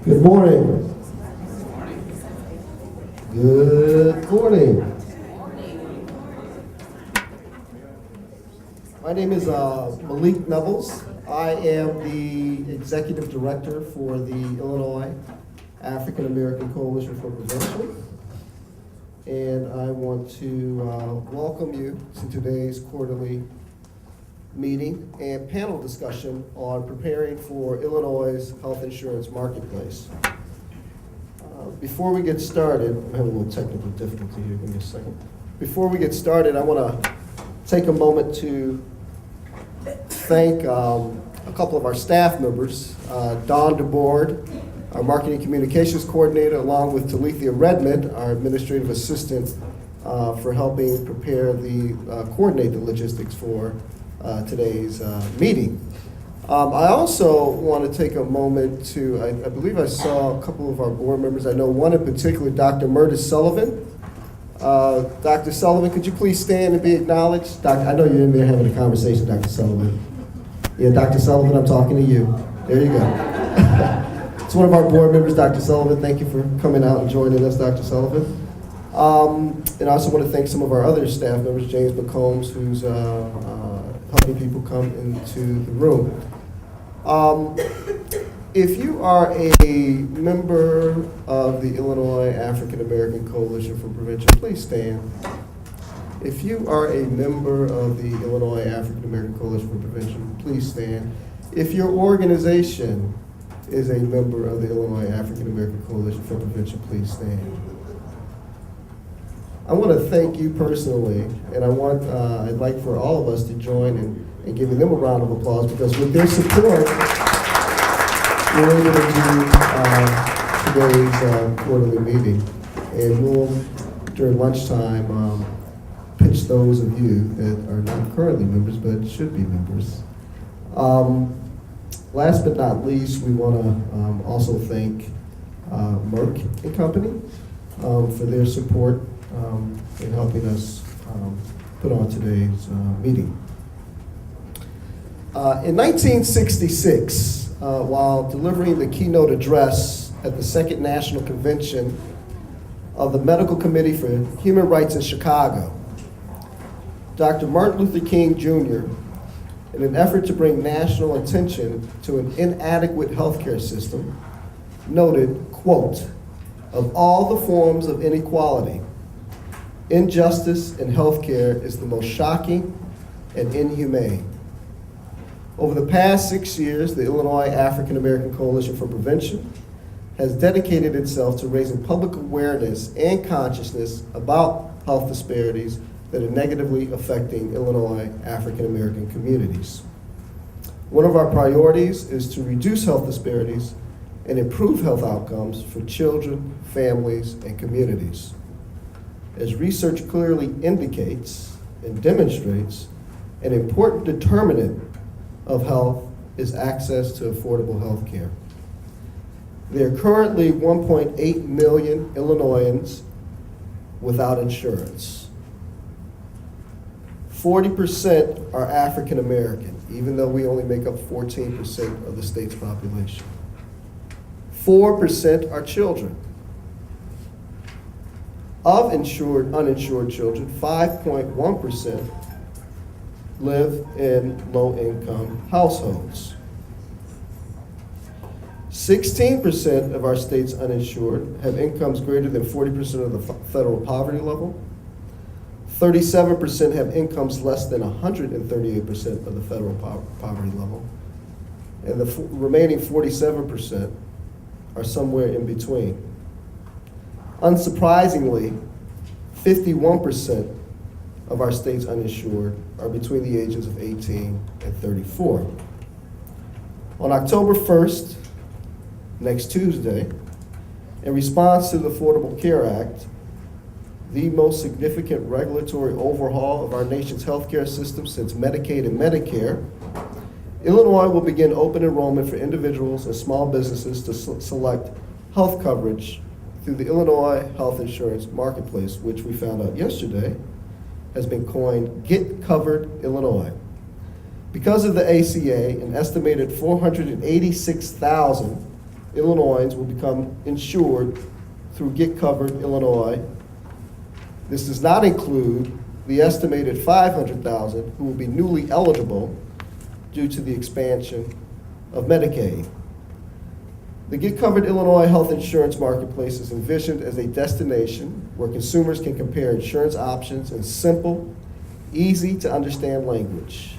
Good morning. Good morning. My name is Malik Nevels. I am the Executive Director for the Illinois African American Coalition for Prevention. And I want to welcome you to today's quarterly meeting and panel discussion on preparing for Illinois' health insurance marketplace. Before we get started, I'm having a little technical difficulty here, give me a second. Before we get started, I want to take a moment to thank a couple of our staff members, Dawn DeBoard, our Marketing Communications Coordinator, along with Talithia Redmond, our Administrative Assistant, for helping coordinate the logistics for today's meeting. I also want to take a moment to, I believe I saw a couple of our board members. I know one in particular, Dr. Murtis Sullivan. Dr. Sullivan, could you please stand and be acknowledged? I know you're in there having a conversation, Dr. Sullivan. Yeah, Dr. Sullivan, I'm talking to you. There you go. It's one of our board members, Dr. Sullivan. Thank you for coming out and joining us, Dr. Sullivan. And I also want to thank some of our other staff members, James McCombs, who's helping people come into the room. If you are a member of the Illinois African American Coalition for Prevention, please stand. If you are a member of the Illinois African American Coalition for Prevention, please stand. If your organization is a member of the Illinois African American Coalition for Prevention, please stand. I want to thank you personally, and I'd like for all of us to join in giving them a round of applause, because with their support, we're able to do today's quarterly meeting. And we'll, during lunchtime, pitch those of you that are not currently members but should be members. Last but not least, we want to also thank Merck and Company for their support in helping us put on today's meeting. In 1966, while delivering the keynote address at the Second National Convention of the Medical Committee for Human Rights in Chicago, Dr. Martin Luther King Jr., in an effort to bring national attention to an inadequate healthcare system, noted, quote, "Of all the forms of inequality, injustice in healthcare is the most shocking and inhumane." Over the past 6 years, the Illinois African American Coalition for Prevention has dedicated itself to raising public awareness and consciousness about health disparities that are negatively affecting Illinois African American communities. One of our priorities is to reduce health disparities and improve health outcomes for children, families, and communities. As research clearly indicates and demonstrates, an important determinant of health is access to affordable health care. There are currently 1.8 million Illinoisans without insurance. 40% are African American, even though we only make up 14% of the state's population. 4% are children. Of uninsured children, 5.1% live in low-income households. 16% of our state's uninsured have incomes greater than 40% of the federal poverty level. 37% have incomes less than 138% of the federal poverty level. And the remaining 47% are somewhere in between. Unsurprisingly, 51% of our state's uninsured are between the ages of 18 and 34. On October 1st, next Tuesday, in response to the Affordable Care Act, the most significant regulatory overhaul of our nation's healthcare system since Medicaid and Medicare, Illinois will begin open enrollment for individuals and small businesses to select health coverage through the Illinois Health Insurance Marketplace, which we found out yesterday has been coined Get Covered Illinois. Because of the ACA, an estimated 486,000 Illinoisans will become insured through Get Covered Illinois. This does not include the estimated 500,000 who will be newly eligible due to the expansion of Medicaid. The Get Covered Illinois health insurance marketplace is envisioned as a destination where consumers can compare insurance options in simple, easy to understand language.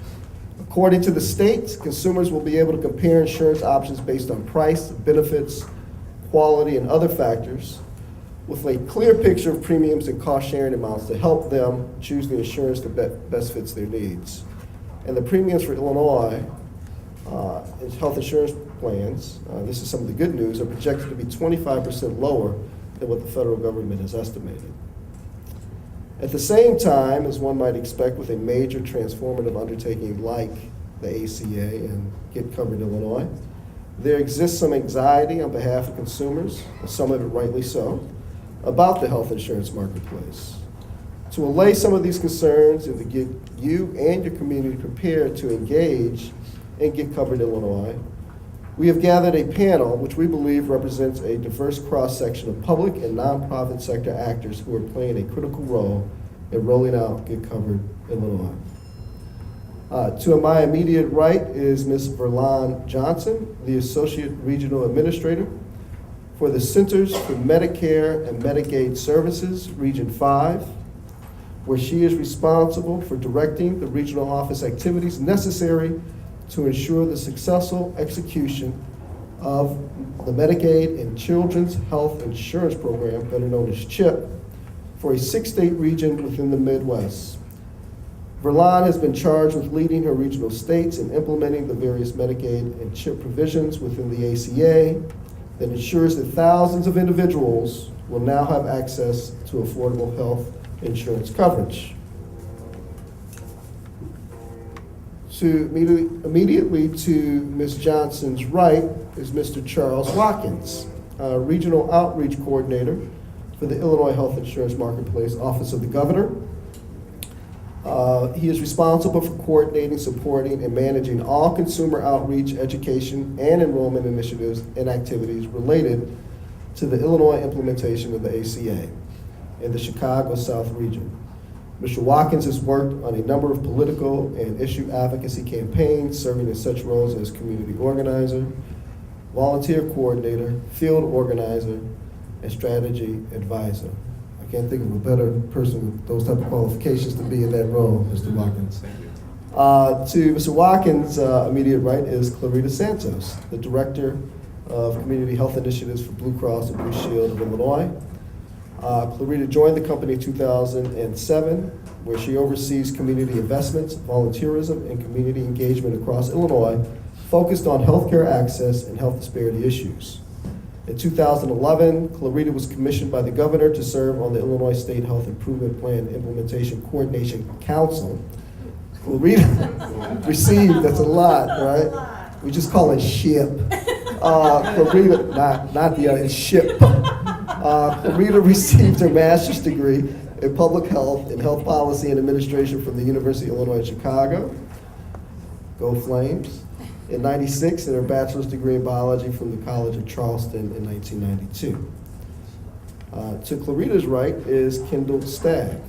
According to the state, consumers will be able to compare insurance options based on price, benefits, quality, and other factors with a clear picture of premiums and cost-sharing amounts to help them choose the insurance that best fits their needs. And the premiums for Illinois health insurance plans, this is some of the good news, are projected to be 25% lower than what the federal government has estimated. At the same time, as one might expect with a major transformative undertaking like the ACA and Get Covered Illinois, there exists some anxiety on behalf of consumers, and some of it rightly so, about the health insurance marketplace. To allay some of these concerns and to get you and your community prepared to engage and Get Covered Illinois, we have gathered a panel which we believe represents a diverse cross-section of public and nonprofit sector actors who are playing a critical role in rolling out Get Covered Illinois. To my immediate right is Ms. Verlon Johnson, the Associate Regional Administrator for the Centers for Medicare and Medicaid Services, Region 5, where she is responsible for directing the regional office activities necessary to ensure the successful execution of the Medicaid and Children's Health Insurance Program, better known as CHIP, for a 6-state region within the Midwest. Verlon has been charged with leading her regional states in implementing the various Medicaid and CHIP provisions within the ACA that ensures that thousands of individuals will now have access to affordable health insurance coverage. Immediately to Ms. Johnson's right is Mr. Charles Watkins, Regional Outreach Coordinator for the Illinois Health Insurance Marketplace Office of the Governor. He is responsible for coordinating, supporting, and managing all consumer outreach, education, and enrollment initiatives and activities related to the Illinois implementation of the ACA in the Chicago South region. Mr. Watkins has worked on a number of political and issue advocacy campaigns, serving in such roles as community organizer, volunteer coordinator, field organizer, and strategy advisor. I can't think of a better person with those type of qualifications to be in that role, Mr. Watkins. To Mr. Watkins' immediate right is Clarita Santos, the Director of Community Health Initiatives for Blue Cross and Blue Shield of Illinois. Clarita joined the company in 2007, where she oversees community investments, volunteerism, and community engagement across Illinois, focused on healthcare access and health disparity issues. In 2011, Clarita was commissioned by the governor to serve on the Illinois State Health Improvement Plan Implementation Coordination Council. Clarita received, that's a lot, right? We just call it SHIP. Clarita, not the other, it's SHIP. Clarita received her master's degree in public health and health policy and administration from the University of Illinois Chicago. Go Flames. In '96, and her bachelor's degree in biology from the College of Charleston in 1992. To Clarita's right is Kendall Stagg,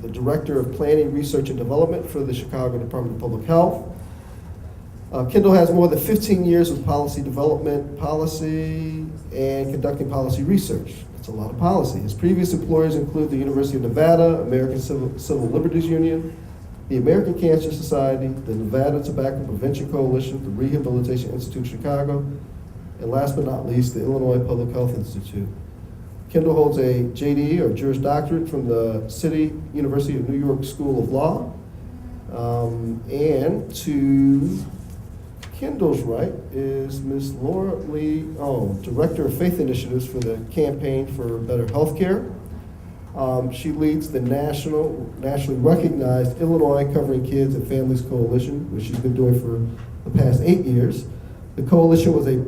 the Director of Planning, Research, and Development for the Chicago Department of Public Health. Kendall has more than 15 years with policy development, policy, and conducting policy research. That's a lot of policy. His previous employers include the University of Nevada, American Civil Liberties Union, the American Cancer Society, the Nevada Tobacco Prevention Coalition, the Rehabilitation Institute of Chicago, and last but not least, the Illinois Public Health Institute. Kendall holds a JD, or Juris Doctorate, from the City University of New York School of Law. And to Kendall's right is Ms. Laura Lee, Director of Faith Initiatives for the Campaign for Better Healthcare. She leads the nationally recognized Illinois Covering Kids and Families Coalition, which she's been doing for the past 8 years. The coalition was a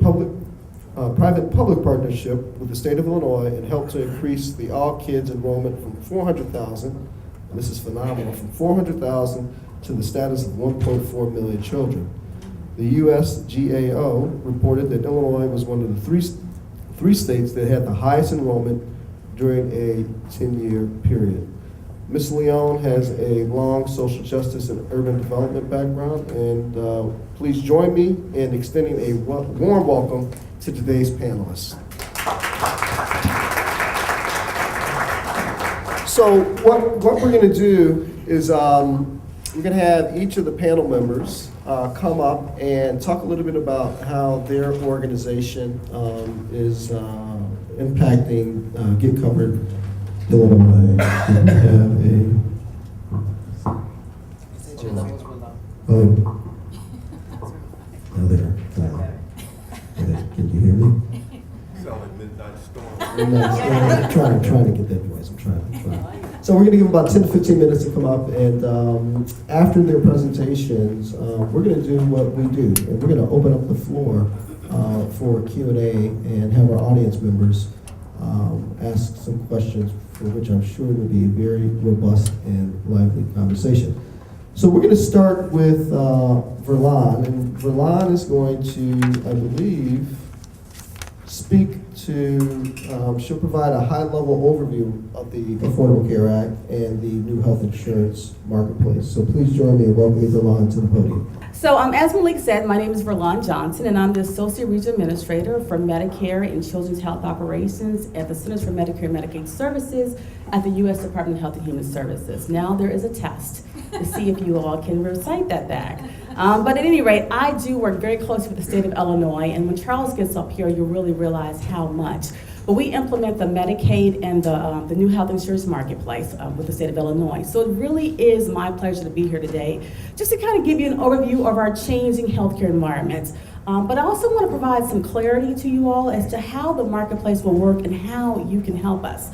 private-public partnership with the state of Illinois and helped to increase the all kids enrollment from 400,000, and this is phenomenal, from 400,000 to the status of 1.4 million children. The USGAO reported that Illinois was one of the three states that had the highest enrollment during a 10-year period. Ms. Leon has a long social justice and urban development background, and please join me in extending a warm welcome to today's panelists. So what we're going to do is we're going to have each of the panel members come up and talk a little bit about how their organization is impacting Get Covered Illinois. We have there. Can you hear me? Sound like Midnight Storm. I'm trying to get that voice. I'm trying. So we're going to give them about 10 to 15 minutes to come up, and after their presentations, we're going to do what we do, and we're going to open up the floor for Q&A and have our audience members ask some questions, for which I'm sure will be a very robust and lively conversation. So we're going to start with Verlon, and Verlon is going to, I believe, speak to, she'll provide a high-level overview of the Affordable Care Act and the new health insurance marketplace. So please join me in welcoming Verlon to the podium. So as Malik said, my name is Verlon Johnson, and I'm the Associate Regional Administrator for Medicare and Children's Health Operations at the Centers for Medicare and Medicaid Services at the U.S. Department of Health and Human Services. Now there is a test to see if you all can recite that back. But at any rate, I do work very closely with the state of Illinois, and when Charles gets up here, you'll really realize how much. But we implement the Medicaid and the new health insurance marketplace with the state of Illinois. So it really is my pleasure to be here today, just to kind of give you an overview of our changing healthcare environment. But I also want to provide some clarity to you all as to how the marketplace will work and how you can help us.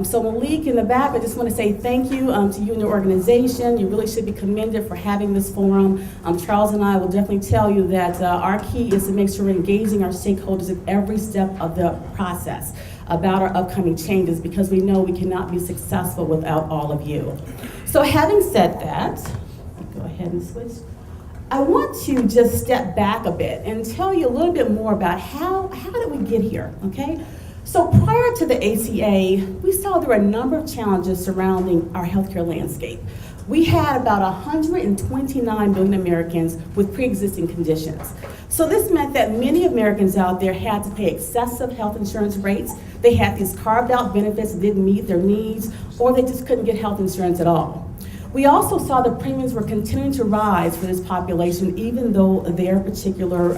So Malik in the back, I just want to say thank you to you and your organization. You really should be commended for having this forum. Charles and I will definitely tell you that our key is to make sure we're engaging our stakeholders at every step of the process about our upcoming changes, because we know we cannot be successful without all of you. So having said that, go ahead and switch. I want to just step back a bit and tell you a little bit more about how did we get here, okay? So prior to the ACA, we saw there were a number of challenges surrounding our healthcare landscape. We had about 129 million Americans with pre-existing conditions. So this meant that many Americans out there had to pay excessive health insurance rates. They had these carved out benefits that didn't meet their needs, or they just couldn't get health insurance at all. We also saw the premiums were continuing to rise for this population, even though their particular,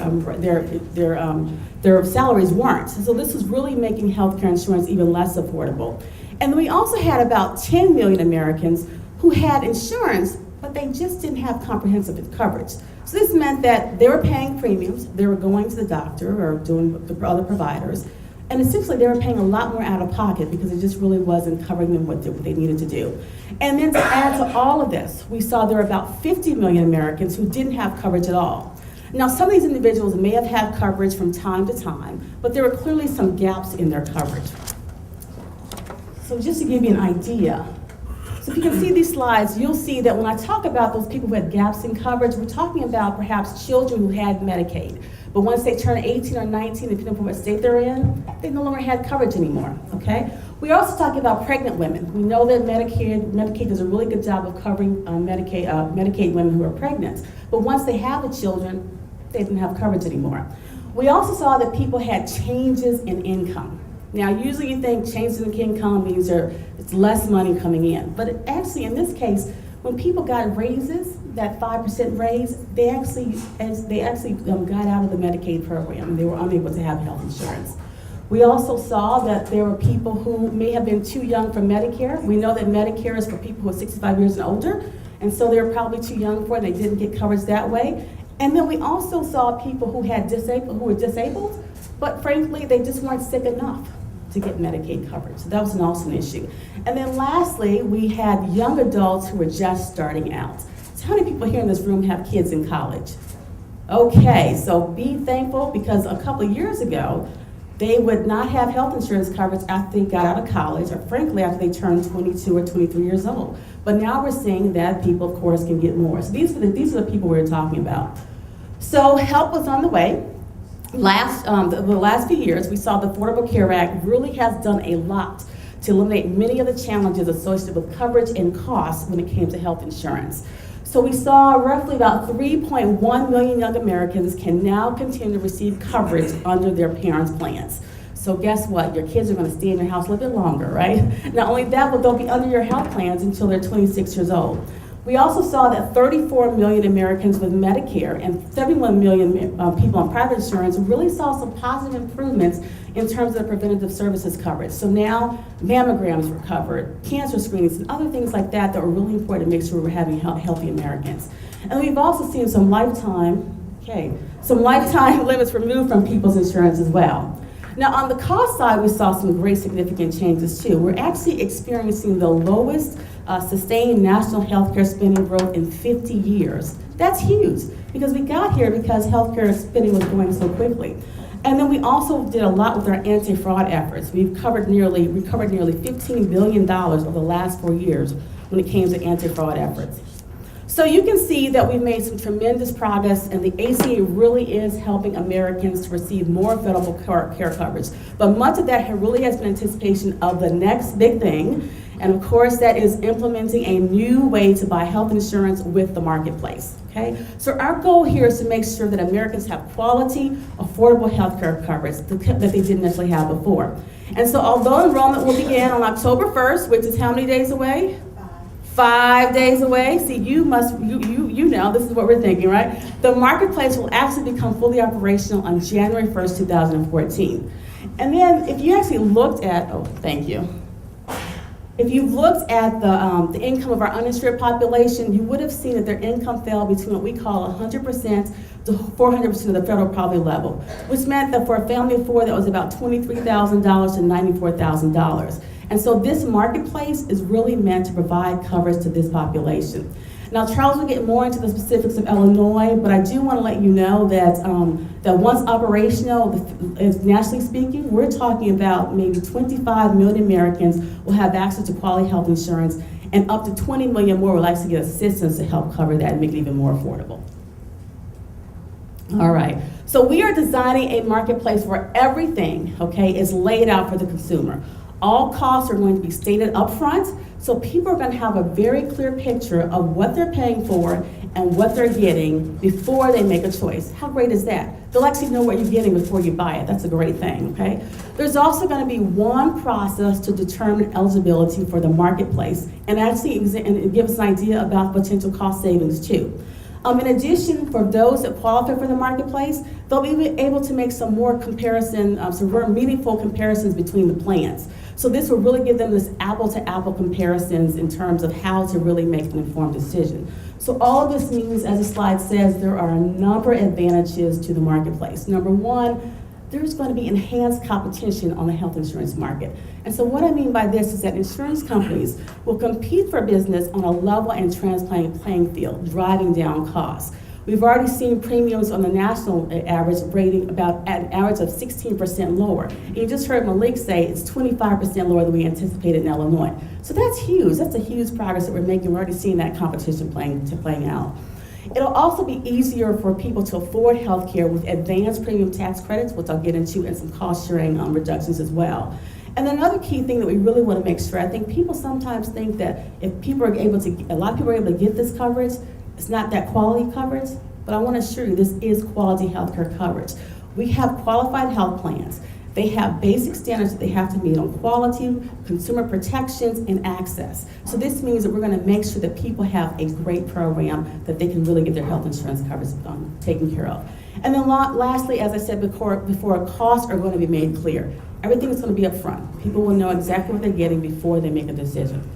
their salaries weren't. So this was really making healthcare insurance even less affordable. And then we also had about 10 million Americans who had insurance, but they just didn't have comprehensive coverage. So this meant that they were paying premiums, they were going to the doctor or doing the other providers, and essentially they were paying a lot more out of pocket because it just really wasn't covering them what they needed to do. And then to add to all of this, we saw there were about 50 million Americans who didn't have coverage at all. Now, some of these individuals may have had coverage from time to time, but there were clearly some gaps in their coverage. So just to give you an idea, so if you can see these slides, you'll see that when I talk about those people who had gaps in coverage, we're talking about perhaps children who had Medicaid. But once they turn 18 or 19, depending on what state they're in, they no longer had coverage anymore, okay? We're also talking about pregnant women. We know that Medicaid does a really good job of covering Medicaid women who are pregnant. But once they have the children, they didn't have coverage anymore. We also saw that people had changes in income. Now, usually you think changes in income means it's less money coming in. But actually, in this case, when people got raises, that 5% raise, they actually got out of the Medicaid program, and they were unable to have health insurance. We also saw that there were people who may have been too young for Medicare. We know that Medicare is for people who are 65 years and older, and so they were probably too young for it, they didn't get coverage that way. And then we also saw people who were disabled, but frankly, they just weren't sick enough to get Medicaid coverage. So that was also an issue. And then lastly, we had young adults who were just starting out. So how many people here in this room have kids in college? Okay, so be thankful, because a couple of years ago, they would not have health insurance coverage after they got out of college, or frankly, after they turned 22 or 23 years old. But now we're seeing that people, of course, can get more. So these are the people we're talking about. So help was on the way. The last few years, we saw the Affordable Care Act really has done a lot to eliminate many of the challenges associated with coverage and costs when it came to health insurance. So we saw roughly about 3.1 million young Americans can now continue to receive coverage under their parents' plans. So guess what? Your kids are going to stay in your house a little bit longer, right? Not only that, but they'll be under your health plans until they're 26 years old. We also saw that 34 million Americans with Medicare and 71 million people on private insurance really saw some positive improvements in terms of the preventative services coverage. So now mammograms were covered, cancer screenings, and other things like that were really important to make sure we're having healthy Americans. And we've also seen some lifetime limits removed from people's insurance as well. Now on the cost side, we saw some great significant changes too. We're actually experiencing the lowest sustained national healthcare spending growth in 50 years. That's huge because we got here because healthcare spending was growing so quickly. And then we also did a lot with our anti-fraud efforts. We recovered nearly $15 billion over the last 4 years when it came to anti-fraud efforts. So you can see that we've made some tremendous progress, and the ACA really is helping Americans to receive more available care coverage. But much of that really has been anticipation of the next big thing, and of course that is implementing a new way to buy health insurance with the marketplace. Okay? So our goal here is to make sure that Americans have quality, affordable health care coverage that they didn't necessarily have before. And so although enrollment will begin on October 1st, which is how many days away? 5 days away. See, you know, this is what we're thinking, right? The marketplace will actually become fully operational on January 1st, 2014. And then if you actually looked at, if you looked at the income of our uninsured population, you would have seen that their income fell between what we call 100% to 400% of the federal poverty level, which meant that for a family of four, that was about $23,000 to $94,000. And so this marketplace is really meant to provide coverage to this population. Now, Charles will get more into the specifics of Illinois, but I do want to let you know that that once operational, nationally speaking, we're talking about maybe 25 million Americans will have access to quality health insurance, and up to 20 million more will actually get assistance to help cover that and make it even more affordable. All right, so we are designing a marketplace where everything, okay, is laid out for the consumer. All costs are going to be stated up front, so people are going to have a very clear picture of what they're paying for and what they're getting before they make a choice. How great is that? They'll actually know what you're getting before you buy it. That's a great thing, okay? There's also going to be one process to determine eligibility for the marketplace and actually give us an idea about potential cost savings too. In addition, for those that qualify for the marketplace, they'll be able to make some more some more meaningful comparisons between the plans. So this will really give them this apple-to-apple comparisons in terms of how to really make an informed decision. So all of this means, as the slide says, there are a number of advantages to the marketplace. Number one, there's going to be enhanced competition on the health insurance market. And so what I mean by this is that insurance companies will compete for business on a level and transparent playing field, driving down costs. We've already seen premiums on the national average rating about at an average of 16% lower. And you just heard Malik say it's 25% lower than we anticipated in Illinois. So that's huge. That's a huge progress that we're making. We're already seeing that competition playing out. It'll also be easier for people to afford health care with advanced premium tax credits, which I'll get into, and some cost sharing reductions as well. And then another key thing that we really want to make sure, I think people sometimes think that if people are able to, a lot of people are able to get this coverage, it's not that quality coverage, but I want to assure you this is quality healthcare coverage. We have qualified health plans. They have basic standards that they have to meet on quality, consumer protections, and access. So this means that we're going to make sure that people have a great program that they can really get their health insurance coverage taken care of. And then lastly, as I said before, costs are going to be made clear. Everything is going to be up front. People will know exactly what they're getting before they make a decision.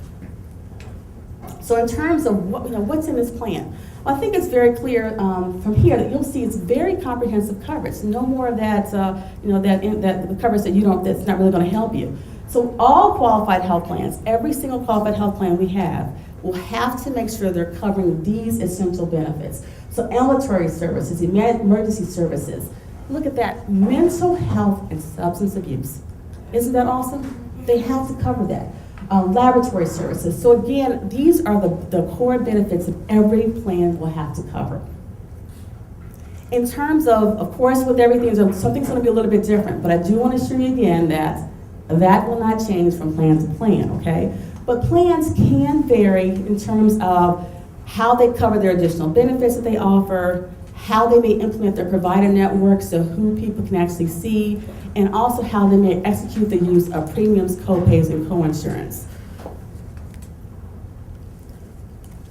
So in terms of what's in this plan, well, I think it's very clear from here that you'll see it's very comprehensive coverage. No more of that, the coverage that's not really going to help you. So all qualified health plans, every single qualified health plan we have, will have to make sure they're covering these essential benefits. So ambulatory services, emergency services. Look at that, mental health and substance abuse. Isn't that awesome? They have to cover that. Laboratory services. So again, these are the core benefits that every plan will have to cover. In terms of course, with everything, something's going to be a little bit different, but I do want to assure you again that that will not change from plan to plan, okay? But plans can vary in terms of how they cover their additional benefits that they offer, how they may implement their provider network, so who people can actually see, and also how they may execute the use of premiums, co-pays, and coinsurance.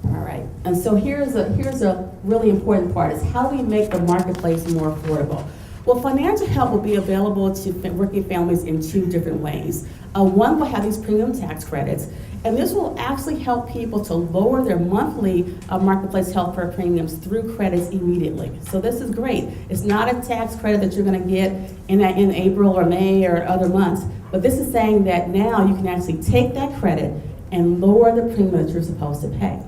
All right, and so here's a really important part, is how do we make the marketplace more affordable? Well, financial help will be available to working families in two different ways. One will have these premium tax credits, and this will actually help people to lower their monthly marketplace healthcare premiums through credits immediately. So this is great. It's not a tax credit that you're going to get in April or May or other months, but this is saying that now you can actually take that credit and lower the premium that you're supposed to pay.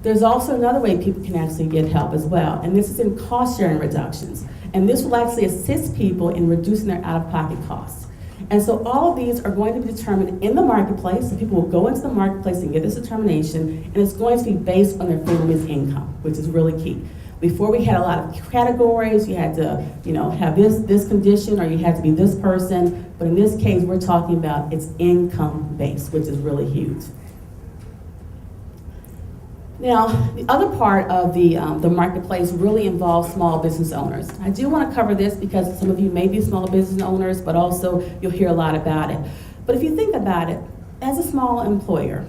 There's also another way people can actually get help as well, and this is in cost sharing reductions. And this will actually assist people in reducing their out-of-pocket costs. And so all of these are going to be determined in the marketplace, so people will go into the marketplace and get this determination, and it's going to be based on their family's income, which is really key. Before, we had a lot of categories. You had to, have this condition, or you had to be this person, but in this case, we're talking about it's income-based, which is really huge. Now, the other part of the marketplace really involves small business owners. I do want to cover this because some of you may be small business owners, but also you'll hear a lot about it. But if you think about it, as a small employer,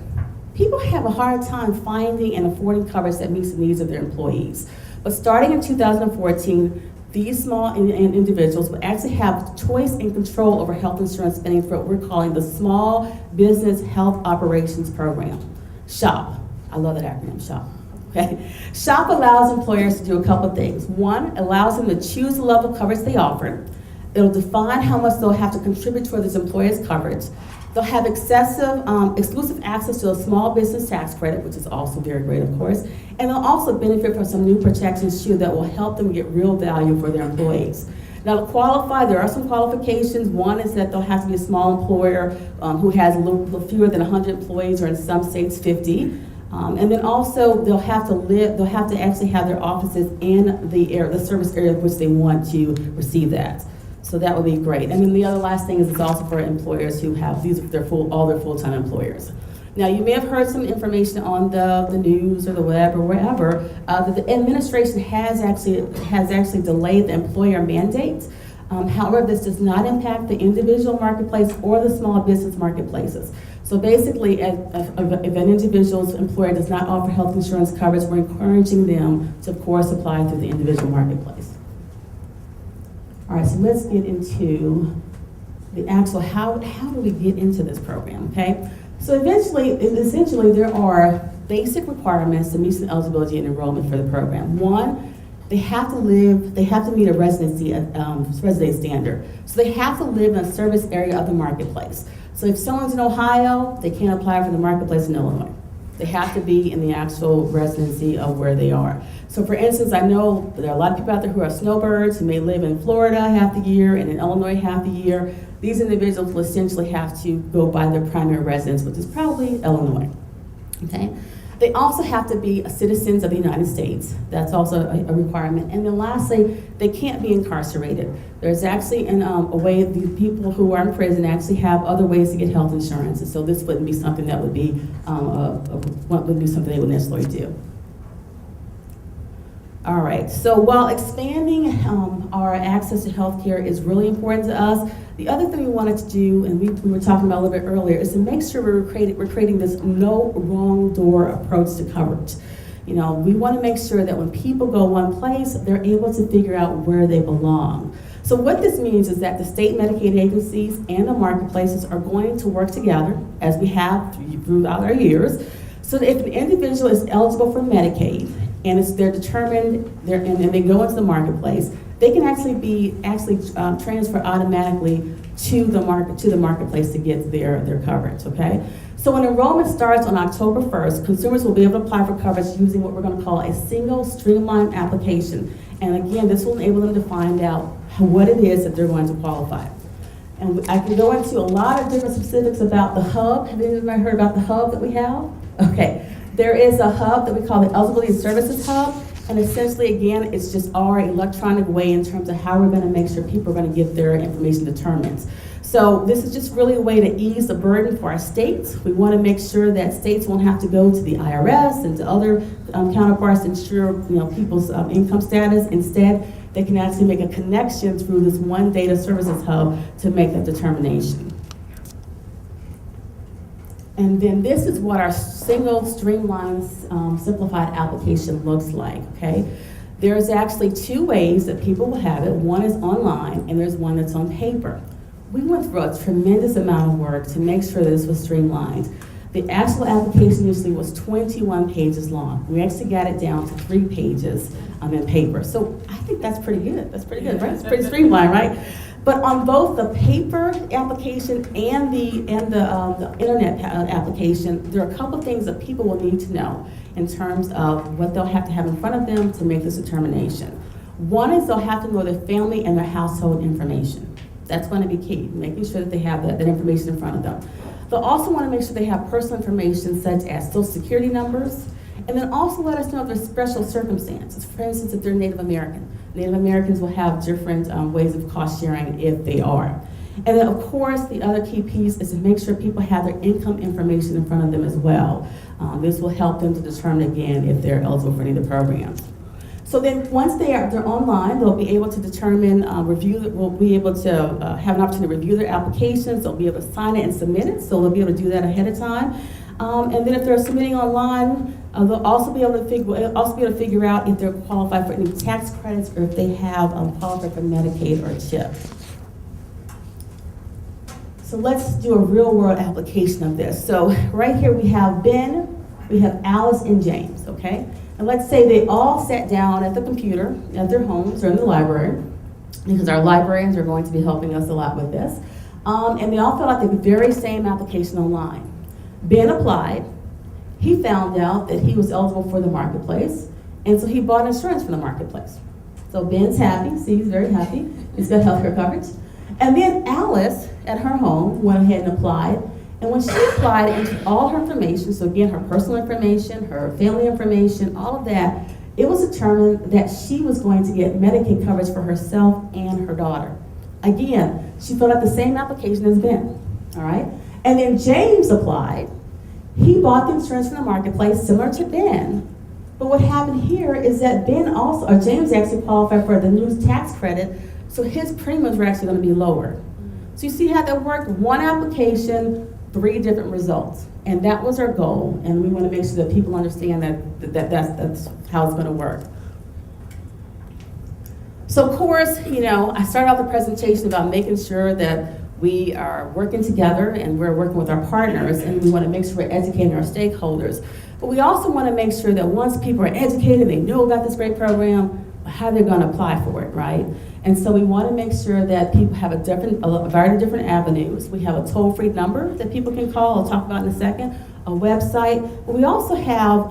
people have a hard time finding and affording coverage that meets the needs of their employees. But starting in 2014, these small individuals will actually have choice and control over health insurance spending for what we're calling the Small Business Health Operations Program, SHOP. I love that acronym, SHOP. Okay? SHOP allows employers to do a couple of things. One, allows them to choose the level of coverage they offer. It'll define how much they'll have to contribute toward this employer's coverage. They'll have exclusive access to a small business tax credit, which is also very great, of course. And they'll also benefit from some new protections too that will help them get real value for their employees. Now, to qualify, there are some qualifications. One is that they'll have to be a small employer who has a little fewer than 100 employees, or in some states 50. And then also they'll have to actually have their offices in the service area of which they want to receive that. So that would be great. And then the other last thing is it's also for employers who have all their full-time employers. Now, you may have heard some information on the news or the web or wherever that the administration has actually delayed the employer mandate. However, this does not impact the individual marketplace or the small business marketplaces. So basically, if an individual's employer does not offer health insurance coverage, we're encouraging them to, of course, apply through the individual marketplace. All right, so let's get into the actual how do we get into this program, okay? So essentially, there are basic requirements to meet the eligibility and enrollment for the program. One, they have to meet a residency standard. So they have to live in a service area of the marketplace. So if someone's in Ohio, they can't apply for the marketplace in Illinois. They have to be in the actual residency of where they are. So for instance, I know there are a lot of people out there who are snowbirds who may live in Florida half the year and in Illinois half the year. These individuals will essentially have to go by their primary residence, which is probably Illinois, okay? They also have to be citizens of the United States. That's also a requirement. And then lastly, they can't be incarcerated. There's actually a way the people who are in prison actually have other ways to get health insurance. And so this wouldn't be something that would be something they would necessarily do. All right, so while expanding our access to healthcare is really important to us, the other thing we wanted to do, and we were talking about a little bit earlier, is to make sure we're creating this no wrong door approach to coverage. We want to make sure that when people go one place, they're able to figure out where they belong. So what this means is that the state Medicaid agencies and the marketplaces are going to work together, as we have throughout our years, so that if an individual is eligible for Medicaid, and they're determined, and they go into the marketplace, they can actually transfer automatically to the marketplace to get their coverage, okay? So when enrollment starts on October 1st, consumers will be able to apply for coverage using what we're going to call a single streamlined application. And again, this will enable them to find out what it is that they're going to qualify. And I can go into a lot of different specifics about the hub. Have anybody heard about the hub that we have? Okay. There is a hub that we call the Eligibility and Services Hub, And essentially, again, it's just our electronic way in terms of how we're going to make sure people are going to get their information determined. So this is just really a way to ease the burden for our states. We want to make sure that states won't have to go to the IRS and to other counterparts to ensure people's income status. Instead, they can actually make a connection through this one data services hub to make that determination. And then this is what our single streamlined simplified application looks like, okay? There's actually two ways that people will have it. One is online and there's one that's on paper. We went through a tremendous amount of work to make sure this was streamlined. The actual application initially was 21 pages long. We actually got it down to 3 pages in paper. So I think that's pretty good. That's pretty good, right? It's pretty streamlined, right? But on both the paper application and the internet application, there are a couple things that people will need to know in terms of what they'll have to have in front of them to make this determination. One is they'll have to know their family and their household information. That's going to be key, making sure that they have that information in front of them. They'll also want to make sure they have personal information such as social security numbers, and then also let us know if there's special circumstances. For instance, if they're Native American. Native Americans will have different ways of cost sharing if they are. And then of course, the other key piece is to make sure people have their income information in front of them as well. This will help them to determine again if they're eligible for any of the programs. So then once they're online, they'll be able to determine, we'll be able to have an opportunity to review their applications. They'll be able to sign it and submit it, so they'll be able to do that ahead of time. And then if they're submitting online, they'll also be able to figure out if they're qualified for any tax credits or if they have qualified for Medicaid or CHIP. So let's do a real world application of this. So right here we have Ben, we have Alice and James, okay? And let's say they all sat down at the computer at their homes or in the library, because our librarians are going to be helping us a lot with this. And they all filled out the very same application online. Ben applied. He found out that he was eligible for the marketplace, and so he bought insurance from the marketplace. So Ben's happy. See, he's very happy. He's got healthcare coverage. And then Alice, at her home, went ahead and applied. And when she applied, entered all her information, so again, her personal information, her family information, all of that, it was determined that she was going to get Medicaid coverage for herself and her daughter. Again, she filled out the same application as Ben, all right? And then James applied. He bought the insurance from the marketplace, similar to Ben. But what happened here is that James actually qualified for the new tax credit, so his premiums were actually going to be lower. So you see how that worked? One application, 3 different results. And that was our goal, and we want to make sure that people understand that's how it's going to work. So of course, I started off the presentation about making sure that we are working together and we're working with our partners, and we want to make sure we're educating our stakeholders. But we also want to make sure that once people are educated, they know about this great program, how they're going to apply for it, right? And so we want to make sure that people have a variety of different avenues. We have a toll-free number that people can call. I'll talk about in a second. A website. But we also have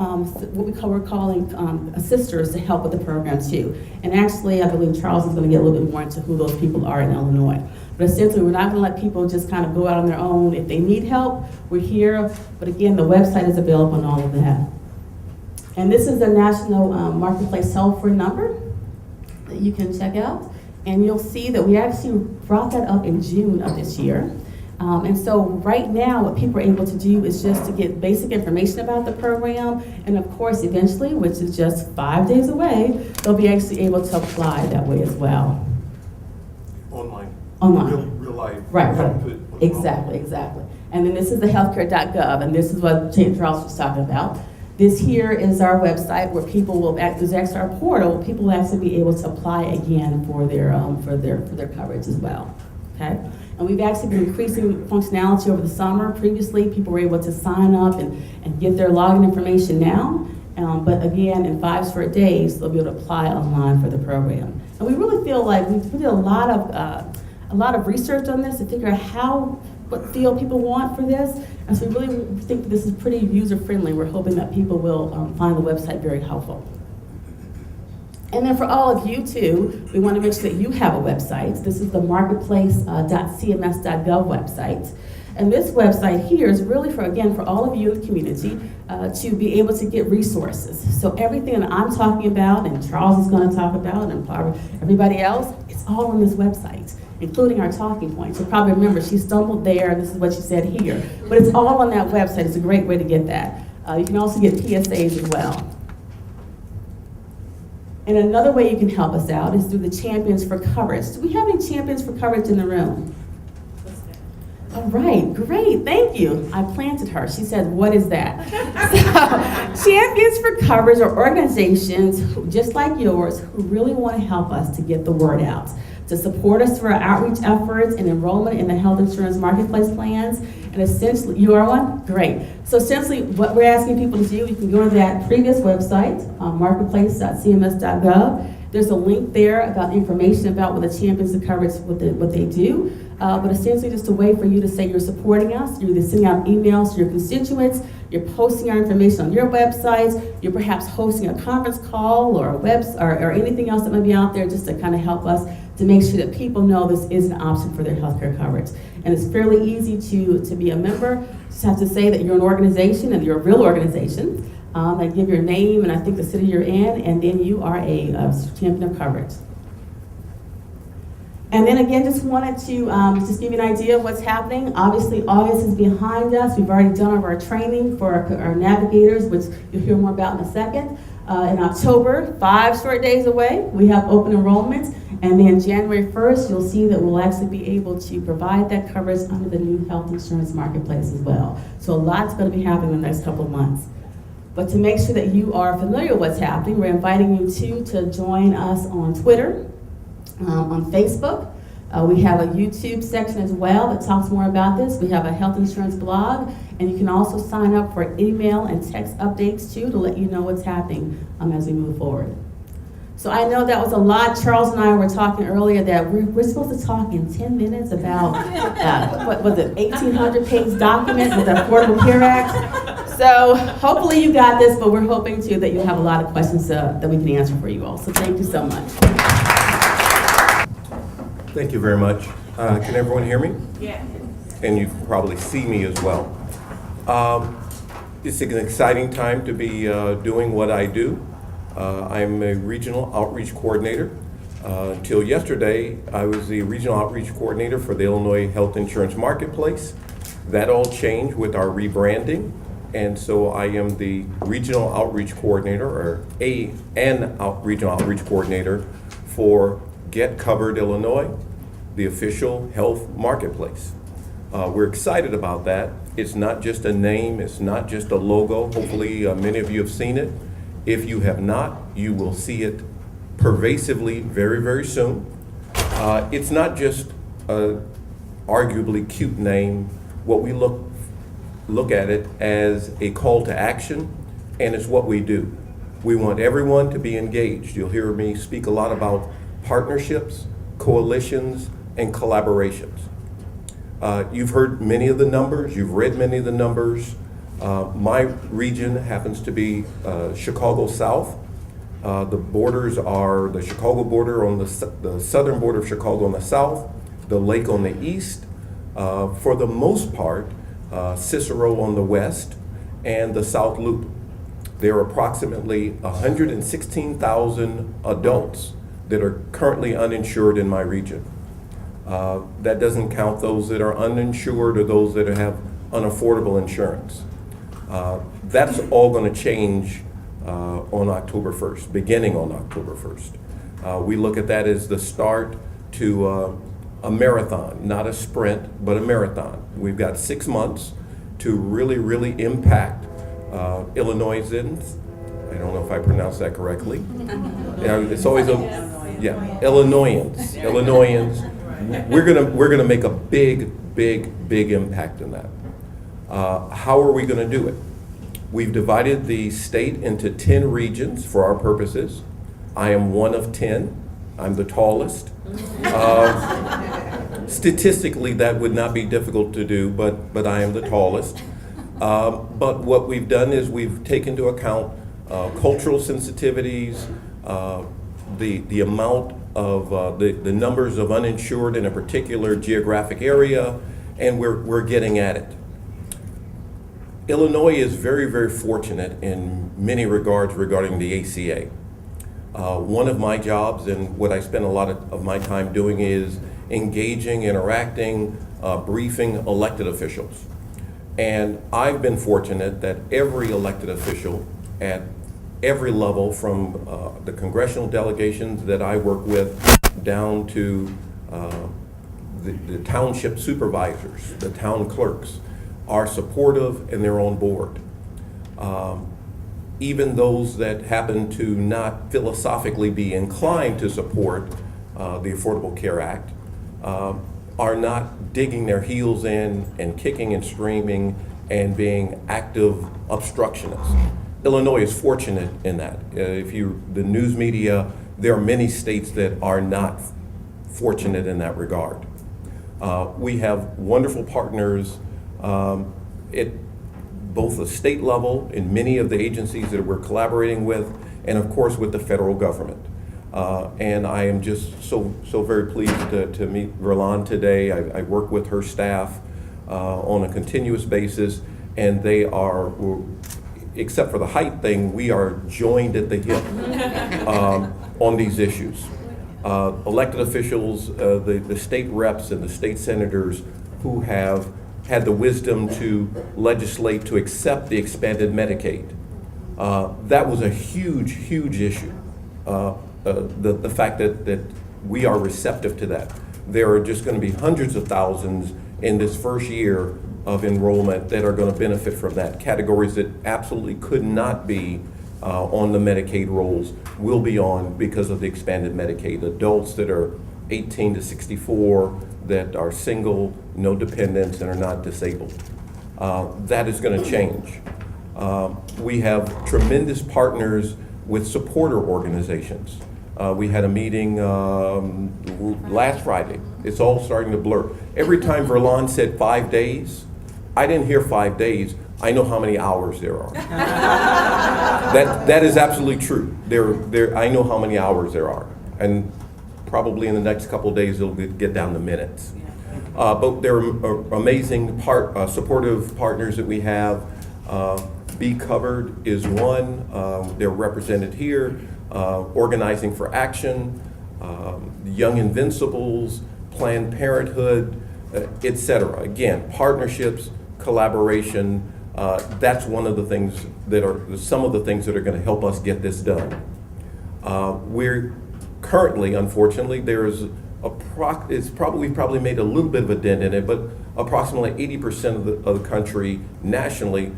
what we're calling assisters to help with the program too. And actually, I believe Charles is going to get a little bit more into who those people are in Illinois. But essentially, we're not going to let people just kind of go out on their own. If they need help, we're here. But again, the website is available on all of that. And this is the National Marketplace Toll-free number that you can check out. And you'll see that we actually brought that up in June of this year. And so right now, what people are able to do is just to get basic information about the program. And of course, eventually, which is just 5 days away, they'll be actually able to apply that way as well. Online. Real life. Right. Exactly. And then this is the healthcare.gov, and this is what Charles was talking about. This here is our website where people will there's actually our portal. People will actually be able to apply again for their coverage as well. Okay, and we've actually been increasing functionality over the summer. Previously, people were able to sign up and get their login information now. But again, in 5 short days, they'll be able to apply online for the program. And we really feel like we did a lot of research on this to figure out what field people want for this. And so we really think that this is pretty user-friendly. We're hoping that people will find the website very helpful. And then for all of you too, we want to make sure that you have a website. This is the marketplace.cms.gov website. And this website here is really for, again, for all of you in the community to be able to get resources. So everything that I'm talking about and Charles is going to talk about and probably everybody else, it's all on this website, including our talking points. You'll probably remember she stumbled there, and this is what she said here. But it's all on that website. It's a great way to get that. You can also get PSAs as well. And another way you can help us out is through the Champions for Coverage. Do we have any Champions for Coverage in the room? All right, great, thank you. I planted her. She said, what is that? So, Champions for Coverage are organizations just like yours who really want to help us to get the word out, to support us through our outreach efforts and enrollment in the health insurance marketplace plans. And essentially, you are one? Great. So essentially, what we're asking people to do, you can go to that previous website, marketplace.cms.gov. There's a link there about information about what the Champions of Coverage, what they do. But essentially just a way for you to say you're supporting us. You're either sending out emails to your constituents, you're posting our information on your websites, you're perhaps hosting a conference call or or anything else that might be out there just to kind of help us to make sure that people know this is an option for their healthcare coverage. And it's fairly easy to be a member. Just have to say that you're an organization and you're a real organization. And give your name and I think the city you're in, and then you are a champion of coverage. And then again, just wanted to just give you an idea of what's happening. Obviously, August is behind us. We've already done all of our training for our navigators, which you'll hear more about in a second. In October, 5 short days away, we have open enrollment. And then January 1st, you'll see that we'll actually be able to provide that coverage under the new health insurance marketplace as well. So a lot's going to be happening in the next couple of months. But to make sure that you are familiar with what's happening, we're inviting you to join us on Twitter, on Facebook. We have a YouTube section as well that talks more about this. We have a health insurance blog, and you can also sign up for email and text updates too to let you know what's happening as we move forward. So I know that was a lot. Charles and I were talking earlier that we're supposed to talk in 10 minutes about, what was it, 1,800-page document with the Affordable Care Act. So hopefully you got this, but we're hoping too that you'll have a lot of questions that we can answer for you all. So thank you so much. Thank you very much. Can everyone hear me? Yeah. And you can probably see me as well. It's an exciting time to be doing what I do. I'm a regional outreach coordinator. Until yesterday, I was the regional outreach coordinator for the Illinois Health Insurance Marketplace. That all changed with our rebranding. And so I am the regional outreach coordinator, or regional outreach coordinator for Get Covered Illinois, the official health marketplace. We're excited about that. It's not just a name, it's not just a logo. Hopefully many of you have seen it. If you have not, you will see it pervasively very, very soon. It's not just an arguably cute name. What we look at it as a call to action, and it's what we do. We want everyone to be engaged. You'll hear me speak a lot about partnerships, coalitions, and collaborations. You've heard many of the numbers, you've read many of the numbers. My region happens to be Chicago South. The borders are the Chicago border on the southern border of Chicago on the south, the lake on the east, for the most part, Cicero on the west, and the South Loop. There are approximately 116,000 adults that are currently uninsured in my region. That doesn't count those that are uninsured or those that have unaffordable insurance. That's all going to change on October 1st, beginning on October 1st. We look at that as the start to a marathon, not a sprint, but a marathon. We've got 6 months to really, really impact Illinoisans. I don't know if I pronounced that correctly. It's always Illinoisans. We're gonna make a big impact in that. How are we going to do it? We've divided the state into 10 regions for our purposes. I am one of 10. I'm the tallest. Statistically, that would not be difficult to do, but I am the tallest. But what we've done is we've taken into account cultural sensitivities, the amount of the numbers of uninsured in a particular geographic area, and we're getting at it. Illinois is very, very fortunate in many regards regarding the ACA. One of my jobs and what I spend a lot of my time doing is engaging, interacting, briefing elected officials. And I've been fortunate that every elected official at every level, from the congressional delegations that I work with down to the township supervisors, the town clerks, are supportive and they're on board. Even those that happen to not philosophically be inclined to support the Affordable Care Act are not digging their heels in and kicking and screaming and being active obstructionists. Illinois is fortunate in that. The news media, there are many states that are not fortunate in that regard. We have wonderful partners at both the state level in many of the agencies that we're collaborating with, and of course with the federal government. And I am just so very pleased to meet Verlon today. I work with her staff on a continuous basis, and they are, except for the height thing, we are joined at the hip on these issues. Elected officials, the state reps and the state senators who have had the wisdom to legislate to accept the expanded Medicaid. That was a huge, huge issue. The fact that we are receptive to that. There are just going to be hundreds of thousands in this first year of enrollment that are going to benefit from that. Categories that absolutely could not be on the Medicaid rolls will be on because of the expanded Medicaid. Adults that are 18 to 64, that are single, no dependents, and are not disabled. That is going to change. We have tremendous partners with supporter organizations. We had a meeting last Friday. It's all starting to blur. Every time Verlon said 5 days, I didn't hear 5 days. I know how many hours there are. That is absolutely true. I know how many hours there are. And probably in the next couple of days, it'll get down to minutes. But there are amazing supportive partners that we have. Be Covered is one. They're represented here. Organizing for Action, Young Invincibles, Planned Parenthood, etc. Again, partnerships, collaboration. That's one of the things that are some of the things that are going to help us get this done. We're currently, unfortunately, there's we've probably made a little bit of a dent in it, but approximately 80% of the country nationally,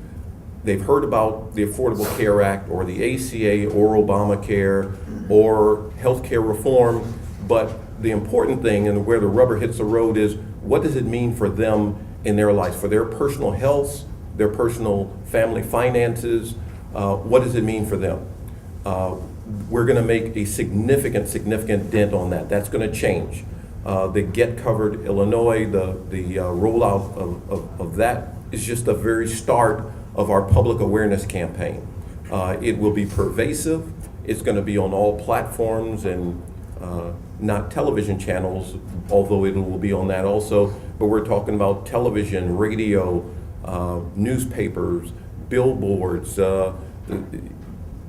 they've heard about the Affordable Care Act or the ACA or Obamacare or healthcare reform, but the important thing and where the rubber hits the road is what does it mean for them in their lives, for their personal health, their personal family finances, what does it mean for them? We're going to make a significant dent on that. That's going to change. The Get Covered Illinois, the rollout of that is just the very start of our public awareness campaign. It will be pervasive. It's going to be on all platforms and not television channels, although it will be on that also. But we're talking about television, radio, newspapers, billboards,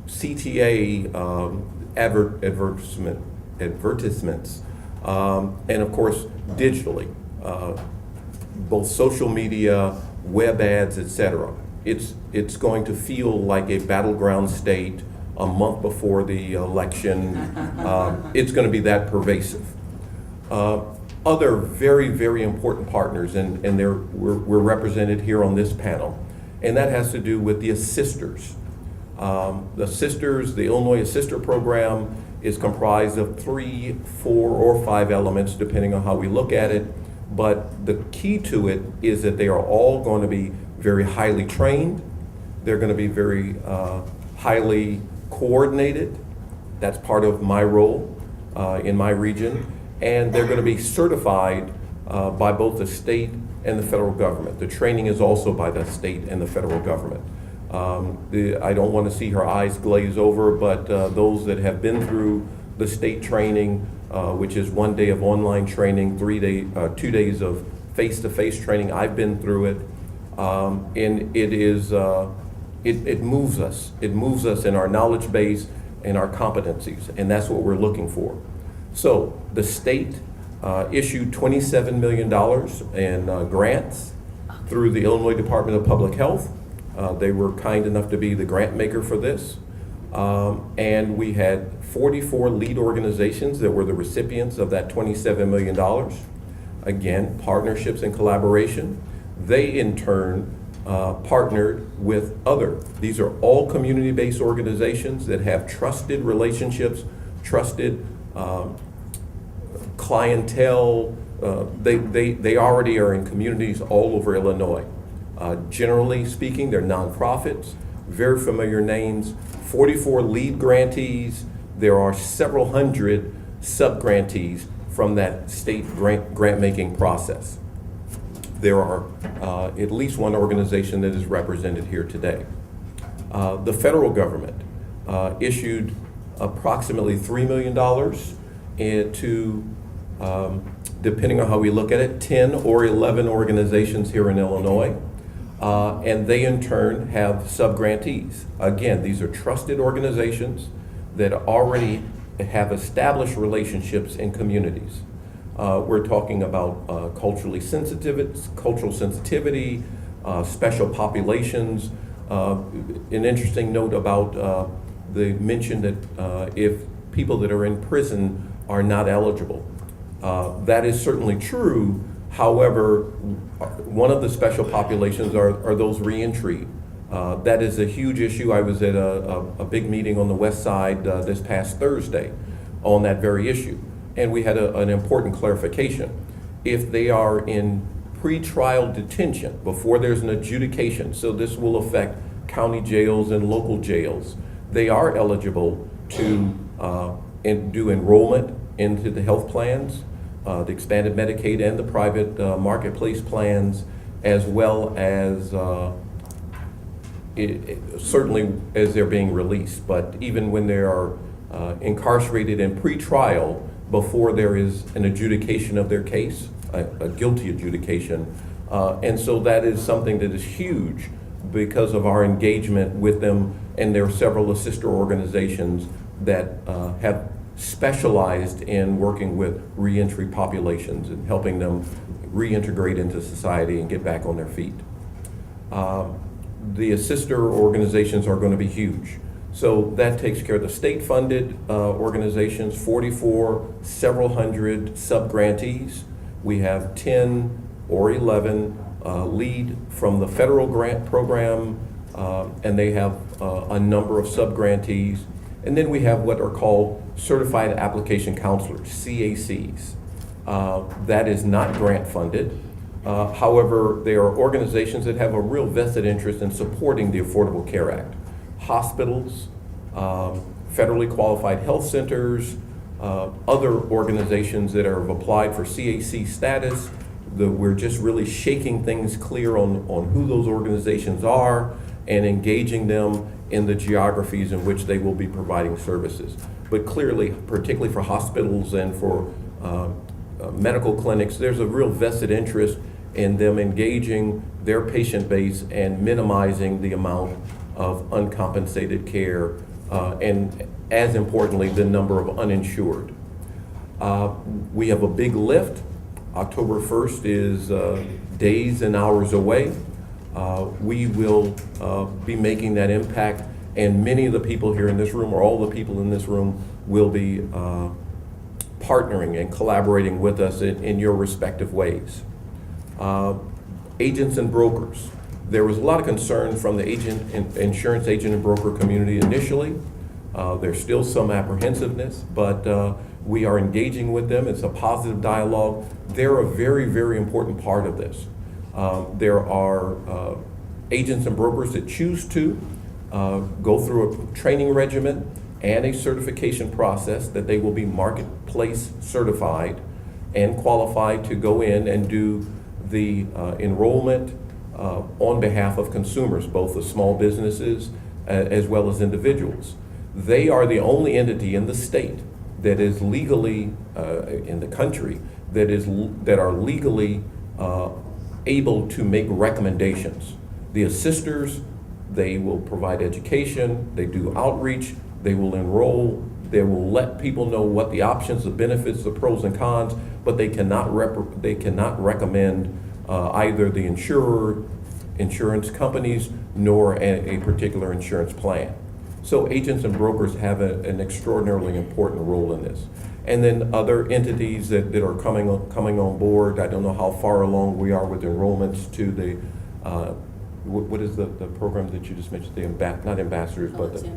CTA advertisements, and of course digitally, both social media, web ads, etc. It's going to feel like a battleground state a month before the election. It's going to be that pervasive. Other very important partners, and we're represented here on this panel, and that has to do with the assisters. The Illinois Assister Program is comprised of 3, 4, or 5 elements, depending on how we look at it. But the key to it is that they are all going to be very highly trained. They're going to be very highly coordinated. That's part of my role in my region. And they're going to be certified by both the state and the federal government. The training is also by the state and the federal government. I don't want to see her eyes glaze over, but those that have been through the state training, which is 1 day of online training, 2 days of face-to-face training. I've been through it, and it is it moves us. It moves us in our knowledge base and our competencies, and that's what we're looking for. So the state issued $27 million in grants through the Illinois Department of Public Health. They were kind enough to be the grant maker for this. And we had 44 lead organizations that were the recipients of that $27 million. Again, partnerships and collaboration. They in turn partnered with these are all community-based organizations that have trusted relationships, trusted clientele. They already are in communities all over Illinois. Generally speaking, they're nonprofits, very familiar names, 44 lead grantees. There are several hundred sub-grantees from that state grant-making process. There are at least one organization that is represented here today. The federal government issued approximately $3 million to, depending on how we look at it, 10 or 11 organizations here in Illinois. And they in turn have sub-grantees. Again, these are trusted organizations that already have established relationships in communities. We're talking about cultural sensitivity, special populations. An interesting note about the mention that if people that are in prison are not eligible. That is certainly true. However, one of the special populations are those reentry. That is a huge issue. I was at a big meeting on the west side this past Thursday on that very issue, and we had an important clarification. If they are in pretrial detention before there's an adjudication, so this will affect county jails and local jails, they are eligible to do enrollment into the health plans, the expanded Medicaid and the private marketplace plans, as well as certainly as they're being released. But even when they are incarcerated in pretrial, before there is an adjudication of their case, a guilty adjudication. And so that is something that is huge because of our engagement with them, and there are several sister organizations that have specialized in working with reentry populations and helping them reintegrate into society and get back on their feet. The sister organizations are going to be huge. So that takes care of the state-funded organizations, 44, several hundred sub-grantees. We have 10 or 11 lead from the federal grant program, and they have a number of sub-grantees. And then we have what are called Certified Application Counselors, CACs. That is not grant funded. However, they are organizations that have a real vested interest in supporting the Affordable Care Act. Hospitals, federally qualified health centers, other organizations that have applied for CAC status. We're just really shaking things clear on who those organizations are and engaging them in the geographies in which they will be providing services. But clearly, particularly for hospitals and for medical clinics, there's a real vested interest in them engaging their patient base and minimizing the amount of uncompensated care, and as importantly, the number of uninsured. We have a big lift. October 1st is days and hours away. We will be making that impact, and many of the people here in this room, or all the people in this room, will be partnering and collaborating with us in your respective ways. Agents and brokers. There was a lot of concern from the insurance agent and broker community initially. There's still some apprehensiveness, but we are engaging with them. It's a positive dialogue. They're a very, very important part of this. There are agents and brokers that choose to go through a training regimen and a certification process that they will be marketplace certified and qualified to go in and do the enrollment on behalf of consumers, both the small businesses as well as individuals. They are the only entity in the state that is legally, in the country, that are legally able to make recommendations. The assisters, they will provide education, they do outreach, they will enroll, they will let people know what the options, the benefits, the pros and cons, but they cannot recommend either the insurer, insurance companies, nor a particular insurance plan. So agents and brokers have an extraordinarily important role in this. And then other entities that are coming on board. I don't know how far along we are with enrollments to the, what is the program that you just mentioned? Not ambassadors, but the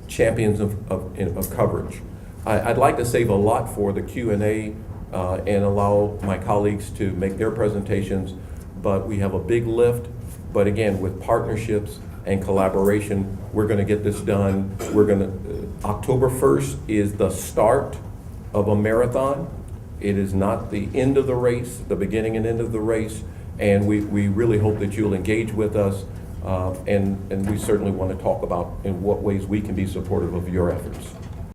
champions of coverage. I'd like to save a lot for the Q&A and allow my colleagues to make their presentations, but we have a big lift. But again, with partnerships and collaboration, we're going to get this done. October 1st is the start of a marathon. It is not the end of the race, the beginning and end of the race. And we really hope that you'll engage with us. And we certainly want to talk about in what ways we can be supportive of your efforts.